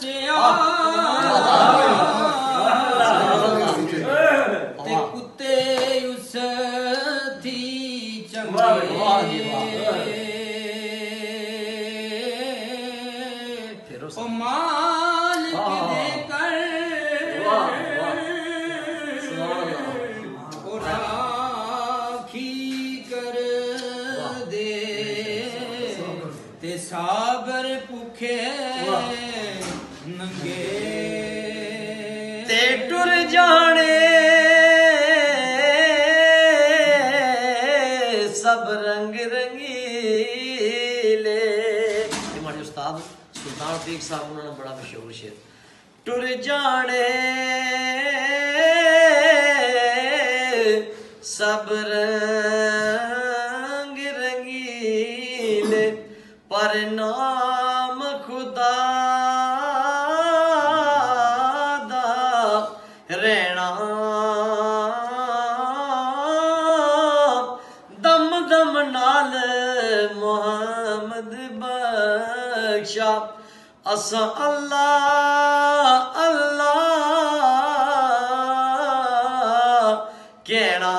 नचिया ते कुत्ते उस थी चंगे ओ मालिक दे कर ओ राखी कर दे ते साबर भुखे नंगे ते टुर जाने सब रंग रंगीले। हमारे उस्ताद सुल्तान बेग साहब उन्होंने बड़ा मशहूर शेर टुर जाने सब रंग रंगीले पर नाम खुदा दा रहना दम दम नाल मोहम्मद बख्शा असा अल्लाह अल्लाह कहना